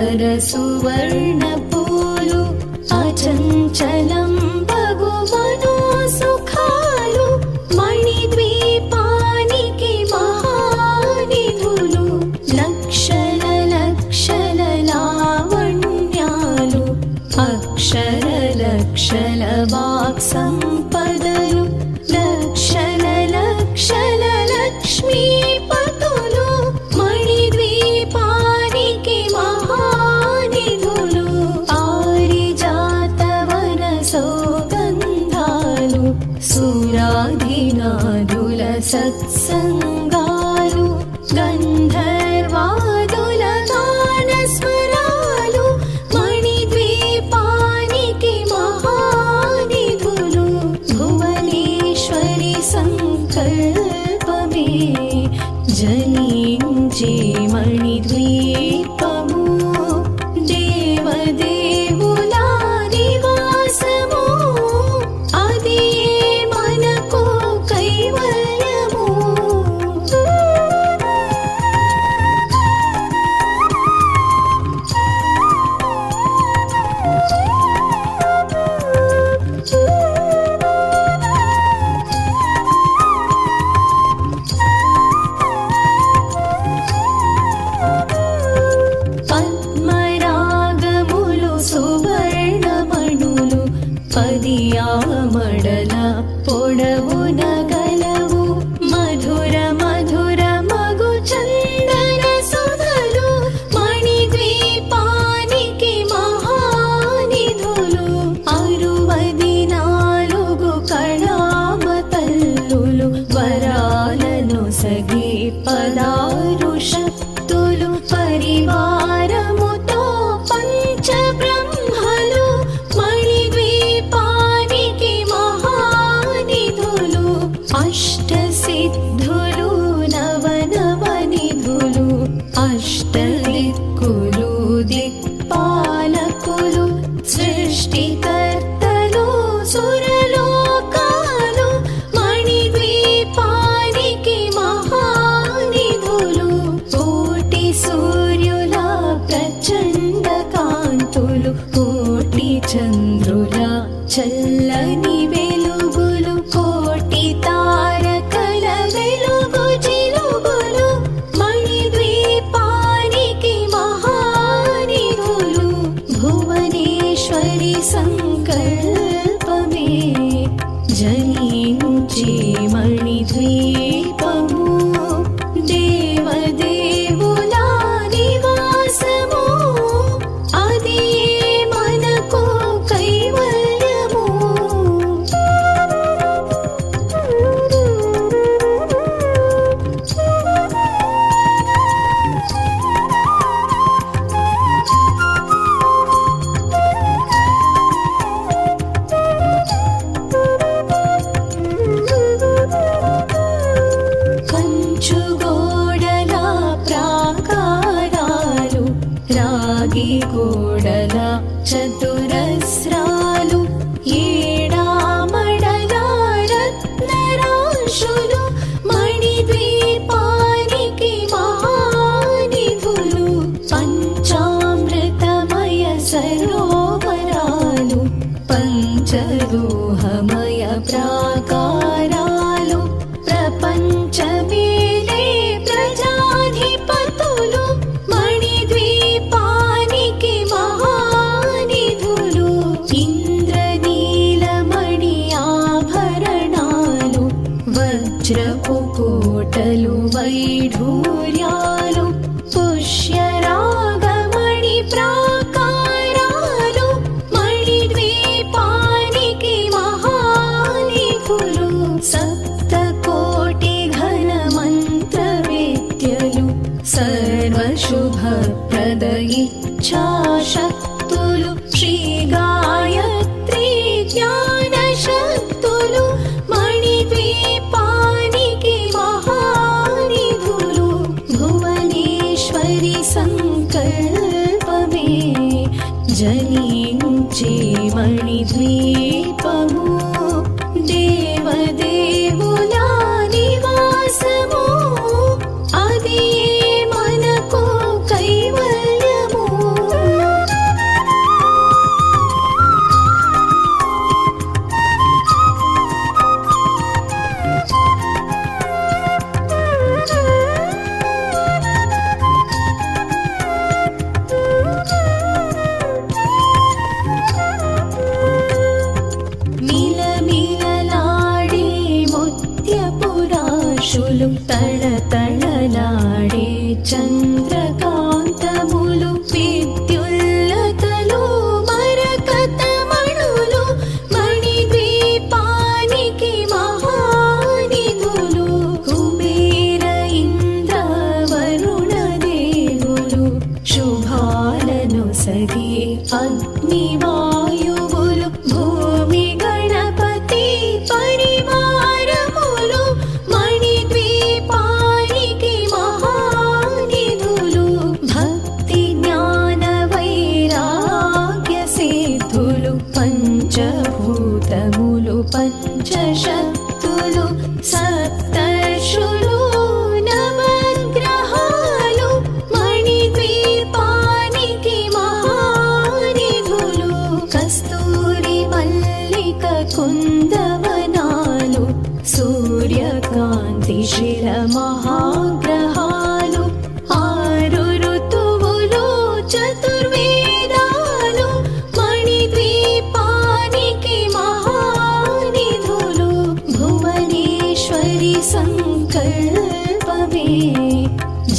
సుందర సువర్ణపూలు అచంచలం భగువను సుఖాలు మణిద్వీపానికి మహానిధులు లక్షల లక్షల లావణ్యాలు అక్షర లక్షల వాక్ సంపదలు లక్షల లక్షల లక్ష్మీపతులు మణిద్వీపానికి మహానిధులు పారిజాతవన సౌగంధాలు సురాధినాదుల సత్సంగాలు గంధర్వాదుల గానస్వరాలు మణిద్వీపానికి మహానిధులు భువనేశ్వరి సంకల్పమే జనించే మణిద్వీపము దేవదేవుల నివాసము అది మనకు కైవల్యము. పద్మరాగములు సువర్ణమణులు పదియామడల పొడవున గలవు మధుర మధుర మగు చందన సుధలు మణిద్వీపానికి మహానిధులు 64 కళామతల్లులు వరాలను సగి 16 శక్తులు పరివారముతో పంచబ్రహ్మలు మణిద్వీపానికి మహానిధులు అష్టసిద్ధులు నవనవనిధులు అష్టదిక్కులు దిక్పాలకులు సృష్టికర్తలు సురలోకాలు మణిద్వీపానికి మహానిధులు కోటి సూర్యుల ప్రచండ కాంతులు కోటి చంద్రుల చల్లని వెలుగులు కోటి తారకల వెలుగు జిలుగులు మణిద్వీపానికి మహానిధులు భువనేశ్వరి సంకల్పమే జనించే మణిద్వీపము దేవదేవుల నివాసము అది మనకు కైవల్యము. కంచుగోడల ప్రాకారాలు రాగి గోడల చతురస్రాలు ఏడామడల రత్నరాశులు మణిద్వీపానికి మహానిధులు పంచామృతమయ సరోవరాలు పంచలోహమయ ప్రాకారాలు ప్రపంచమేలే ప్రజాధిపతులు మణిద్వీపానికి మహానిధులు ఇంద్రనీలమణి ఆభరణాలు వజ్రపు కోటలు వైఢూర్యాలు పుష్యరాగమణి ప్రాకారాలు మణిద్వీపానికి మహానిధులు సప్తకోటి ఘన మంత్ర విద్యలు సర్వశుభప్రద ఇచ్ఛాశక్తులు శ్రీ గాయత్రి జ్ఞాన శక్తులు మణిద్వీపానికి మహానిధులు భువనేశ్వరి సంకల్పమే జనించే మణిద్వీపము దేవదేవుల నివాసము అది మనకు కైవల్యము. ఫలాలను సగే అగ్నివాయువులు భూమి గణపతి పరివారములు మణిద్వీపానికి మహానిధులు భక్తి జ్ఞాన వైరాగ్య సిద్ధులు పంచభూతములు పంచశక్తులు సప్తర్షులు నవగ్రహాలు మణిద్వీపానికి మహానిధులు కస్తూరి మల్లిక కుందవనాలు సూర్యకాంతి శిల మహాగ్రహాలు ఆరు ఋతువులు చతుర్వేదాలు మణిద్వీపానికి మహానిధులు భువనేశ్వరి సంకల్పమే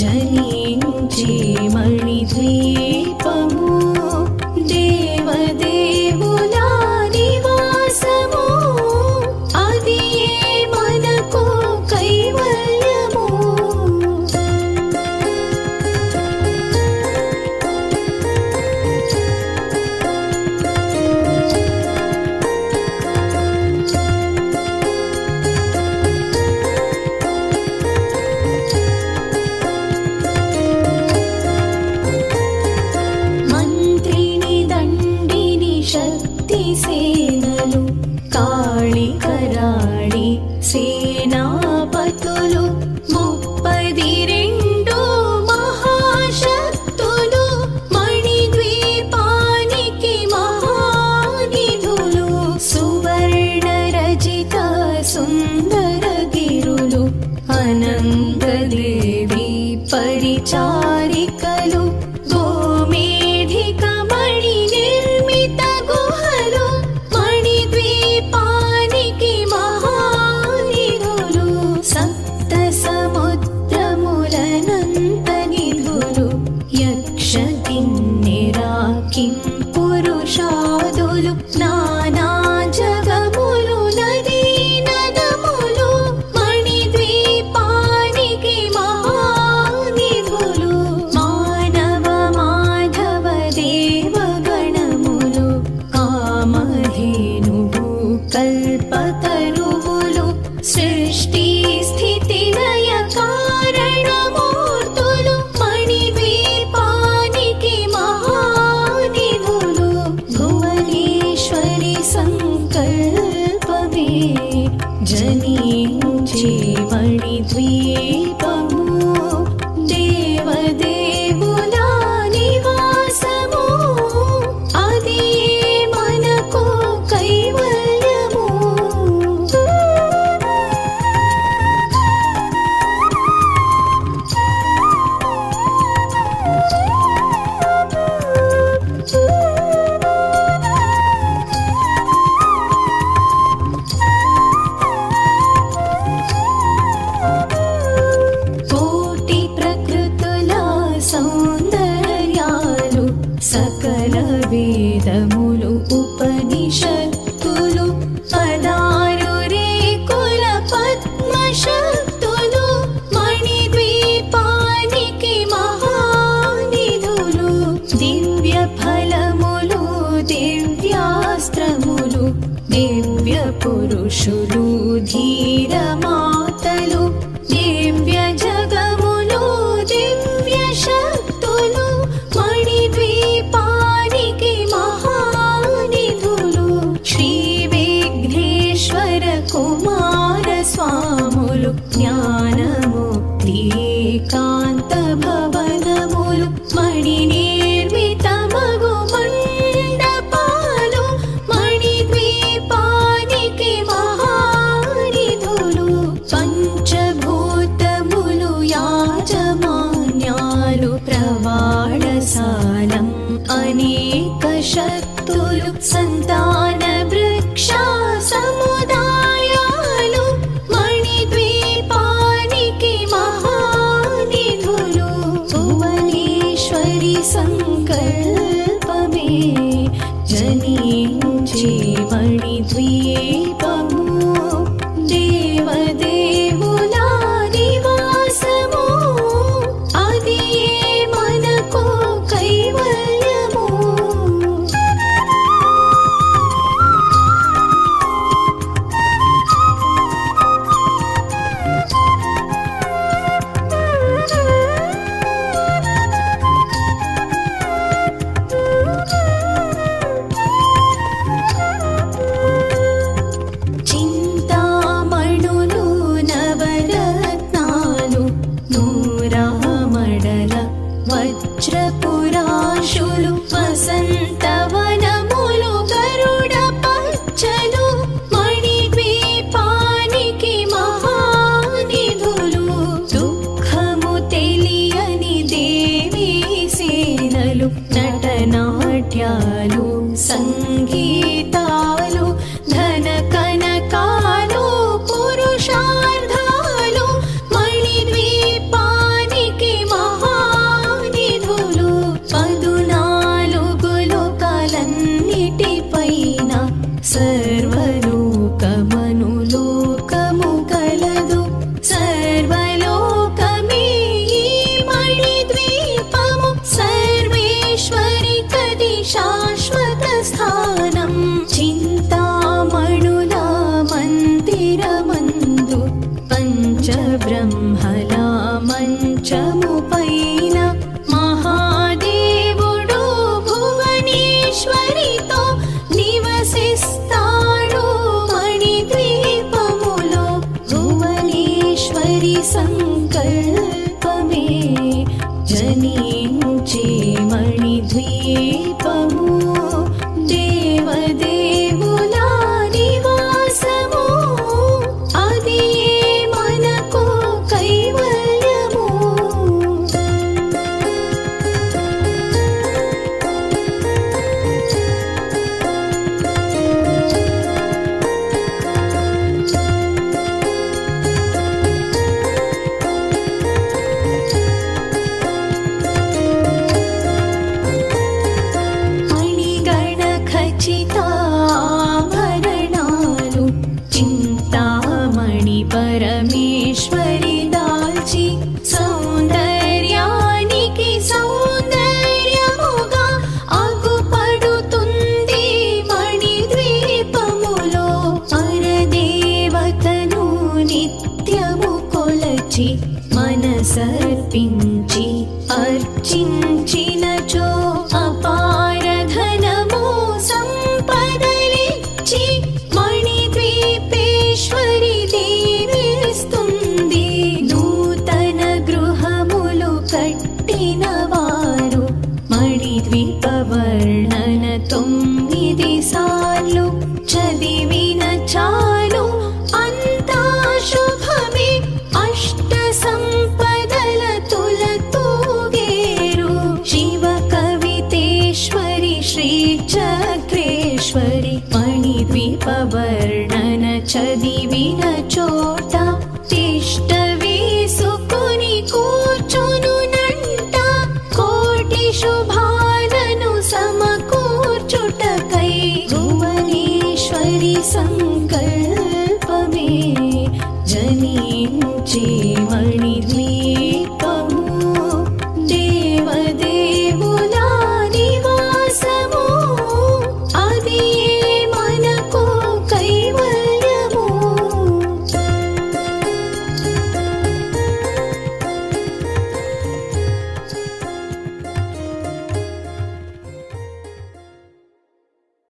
జనించి మణిద్వీపము దేవదేవుల నివాసము అది మనకు కైవల్యము మంత్రిని దండిని శక్తి సేనలు కాళి కరాళి సేనాపతులు 32 మహాశక్తులు మణిద్వీపానికి మహానిధులు సువర్ణ రజిత సుందర గిరులు అనంతదేవి పరిచారికలు గోమేధిక మణి నిర్మిత గుహలు మణిద్వీపానికి మహానిధులు సప్త సముద్రములనంత నిధులు యక్ష కిన్నెరా కిం పురుషాదులు నానా జగములు నదీ నదములు మణిద్వీపానికి మహానిధులు మానవ మాధవ దేవగణములు కామధేనువు కల్పతరువులు సృష్టి స్థితి లయ కారణమూర్తులు మణిద్వీపానికి మహానిధులు భువనేశ్వరి సంకల్పమే జనించి మణిద్వీపము దేవదేవుల నివాసము అది మనకు కైవల్యము కోటి ప్రకృతుల సౌందర్యాలు సకల వేదములు ఉపనిషత్తులు 16 రేకుల పద్మశక్తులు మణిద్వీపానికి మహానిధులు దివ్య ఫలములు దివ్యాస్త్రములు దివ్య పురుషులు ధీర మాతలు దివ్య జగములు దివ్య శక్తులు మణిద్వీపానికి మహానిధులు శ్రీ విఘ్నేశ్వర కుమార స్వాములు జ్ఞానముక్తి ఏకాంత భవనములు మణి నిర్మిత మగు మండపాలు మణిద్వీపానికి మహానిధులు పంచభూతములు యాజమాన్యాలు ప్రవాళశాలం అనేక శక్తులు సంతాన వృక్ష సముదాయాలు మణిద్వీపానికి మహానిధులు భువనేశ్వరి సంకల్పమే జనించి మణిద్వీపము దేవదేవుల నివాసము అది మనకు కైవల్యము సంగీతాలు ధన కనకాలు పురుషార్థాలు మణిద్వీపానికి మహానిధులు 14 లోకాలన్నిటిపైన సర్వలోకమనులోకము కలదు సర్వలోకమే ఈ మణిద్వీపము సర్వేశ్వరి కది శాశ్వత స్థానం చింతామణుల మందిరమందు పంచబ్రహ్మల మంచము పైన మహాదేవుడు భువనేశ్వరితో నివసిస్తాడు మణిద్వీపములో భువనేశ్వరి సంకల్పమే జనించే మణిద్వీపము దేవదేవుల నివాసము అది మనకు కైవల్యము మణిగణ ఖచ్చితాభరణాలు చింతామణి పరమేశ్వరి దాల్చి సౌందర్యానికి సౌందర్యముగా అగుపడుతుంది మణిద్వీపములో పరదేవతను నిత్యము కొలచి మనసర్పించి అర్చించినచో అపార ధనము సంపదలిచ్చి మణిద్వీపేశ్వరి దీవిస్తుంది నూతన గృహములు కట్టిన వారు మణిద్వీప వర్ణన 9 సార్లు చదివిన చాలు అంతా శుభమే అష్ట సంపదల తులతూగేరు శివ కవితేశ్వరి శ్రీ చక్రేశ్వరి మణిద్వీప